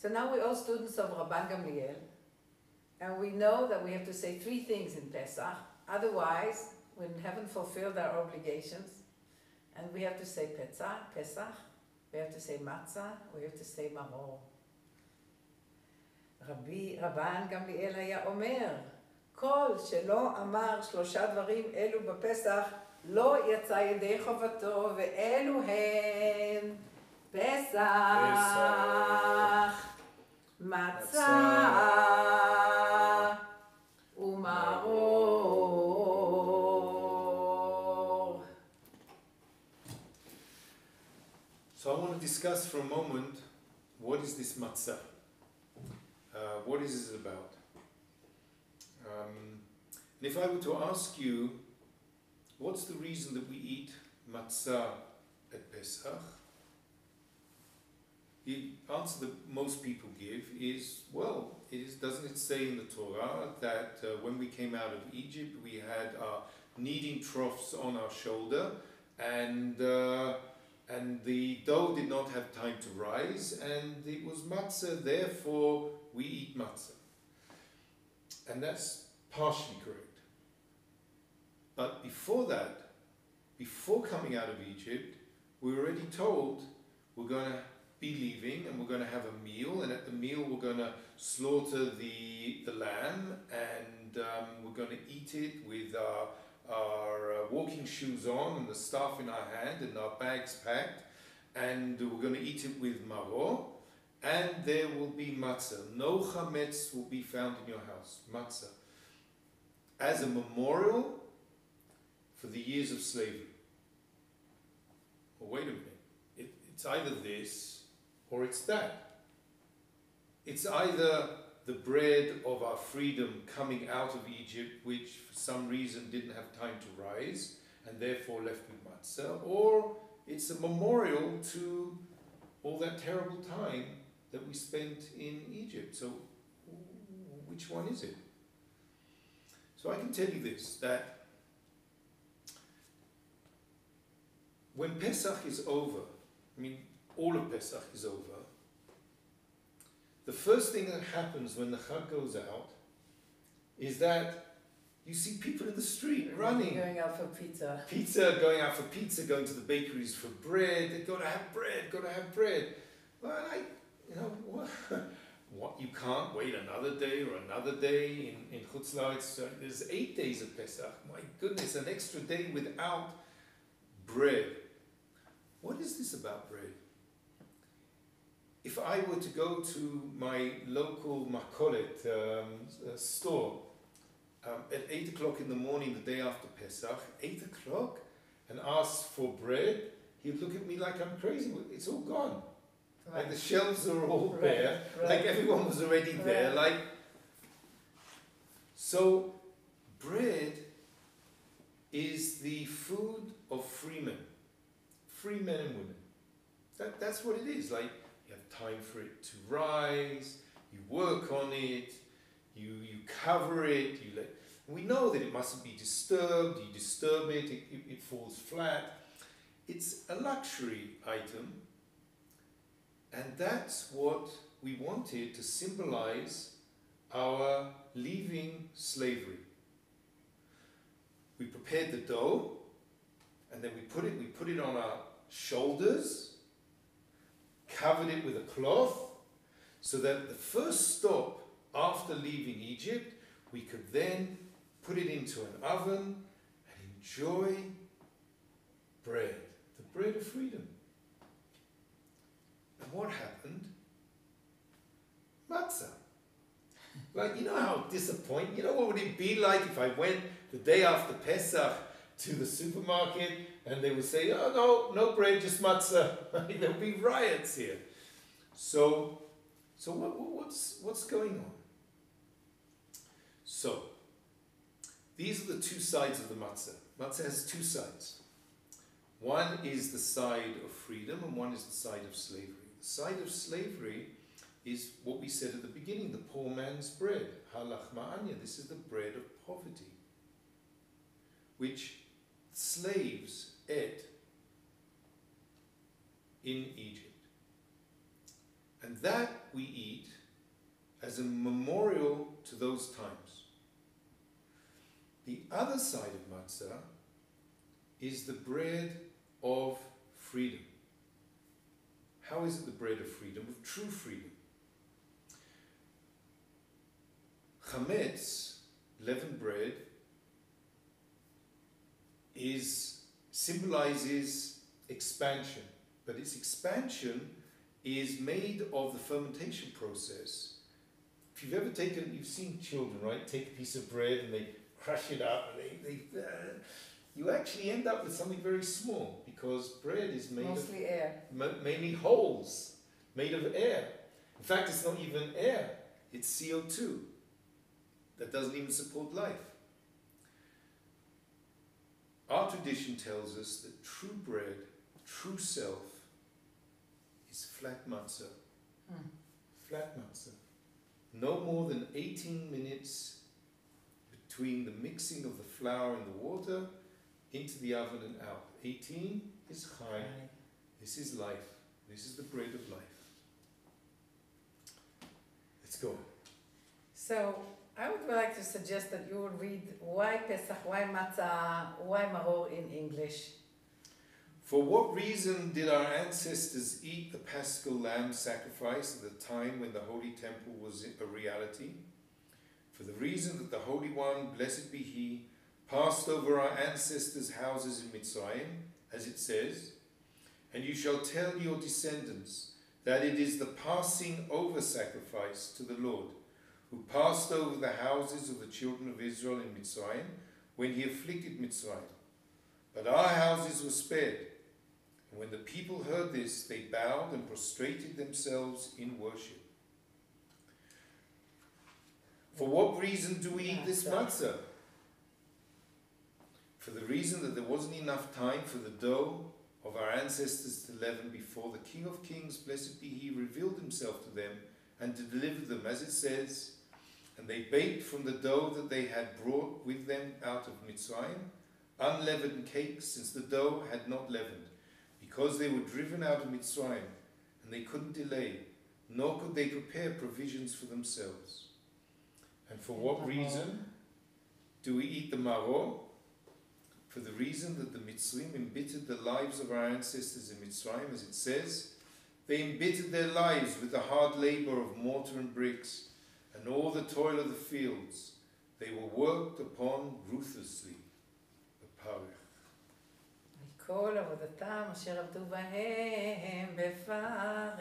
So now we're all students of Rabban Gamliel, and we know that we have to say 3 things in Pesach. Otherwise, we haven't fulfilled our obligations. And we have to say Pesach, we have to say Matza, we have to say Maror. רבן גמליאל היה אומר, כל שלא אמר 3 דברים אלו בפסח, לא יצא ידי חובתו, ואלו הם פסח, מצה ומרור. So I want to discuss for a moment, what is this matzah? What is it about? And if I were to ask you, what's the reason that we eat matzah at Pesach? The answer that most people give is, well, doesn't it say in the Torah that when we came out of Egypt, we had our kneading troughs on our shoulder, and the dough did not have time to rise, and it was matzah, therefore we eat matzah. And that's partially correct. But before that, before coming out of Egypt, we were already told we're going to be leaving and we're going to have a meal, and at the meal we're going to slaughter the lamb, and we're going to eat it with our walking shoes on and the staff in our hand and our bags packed, and we're going to eat it with maror, and there will be matzah. No chametz will be found in your house. Matzah. As a memorial for the years of slavery. Well, wait a minute. It's either this or it's that. It's either the bread of our freedom coming out of Egypt, which for some reason didn't have time to rise and therefore left with matzah, or it's a memorial to all that terrible time that we spent in Egypt. So which one is it? So I can tell you this, that when Pesach is over, I mean all of Pesach is over, the first thing that happens when the Chag goes out is that you see people in the street running. Going out for pizza. Going out for pizza, going to the bakeries for bread. They've got to have bread, got to have bread. Well, what you can't wait another day or another day in Chutz La'aretz. There's 8 days of Pesach. My goodness, an extra day without bread. What is this about bread? If I were to go to my local makolet store at 8 o'clock in the morning the day after Pesach, 8 o'clock, and ask for bread, he'd look at me like I'm crazy. It's all gone. Right. Like the shelves are all bare, like everyone was already there. Like, so bread is the food of free men and women. That's what it is. Like, you have time for it to rise, you work on it, you cover it, we know that it mustn't be disturbed, you disturb it, it falls flat. It's a luxury item, and that's what we wanted to symbolize our leaving slavery. We prepared the dough, and then we put it on our shoulders, covered it with a cloth, so that the first stop after leaving Egypt, we could then put it into an oven and enjoy bread, the bread of freedom. And what happened? Matzah. Like, you know how disappointing, you know what would it be like if I went the day after Pesach to the supermarket and they would say, oh no bread, just matzah. There would be riots here. So what's going on? So, these are the 2 sides of the matzah. Matzah has 2 sides. One is the side of freedom and one is the side of slavery. The side of slavery is what we said at the beginning, the poor man's bread. Halachma anya, this is the bread of poverty, which slaves ate in Egypt. And that we eat as a memorial to those times. The other side of matzah is the bread of freedom. How is it the bread of freedom? Of true freedom. Chametz, leavened bread, symbolizes expansion, but its expansion is made of the fermentation process. If you've ever you've seen children, right, take a piece of bread and they crush it up, and you actually end up with something very small, because bread is made mostly air. Mainly holes, made of air. In fact, it's not even air, it's CO2 that doesn't even support life. Our tradition tells us that true bread, true self, is flat matzah. Flat matzah. No more than 18 minutes between the mixing of the flour and the water into the oven and out. 18 is chai. This is life. This is the bread of life. Let's go. So I would like to suggest that you would read why Pesach, why Matzah, why Maror in English. For what reason did our ancestors eat the paschal lamb sacrifice at the time when the Holy Temple was a reality? For the reason that the Holy One, blessed be He, passed over our ancestors' houses in Mitzrayim, as it says, and you shall tell your descendants that it is the passing over sacrifice to the Lord, who passed over the houses of the children of Israel in Mitzrayim when He afflicted Mitzrayim. But our houses were spared. And when the people heard this, they bowed and prostrated themselves in worship. For what reason do we eat this matzah? For the reason that there wasn't enough time for the dough of our ancestors to leaven before the King of Kings, blessed be He, revealed Himself to them and to deliver them, as it says, and they baked from the dough that they had brought with them out of Mitzrayim, unleavened cakes, since the dough had not leavened, because they were driven out of Mitzrayim, and they couldn't delay, nor could they prepare provisions for themselves. And for what reason do we eat the maror? For the reason that the Mitzrayim embittered the lives of our ancestors in Mitzrayim, as it says, they embittered their lives with the hard labor of mortar and bricks, and all the toil of the fields. They were worked upon ruthlessly. כל עבודתם אשר עבדו בהם בפרך.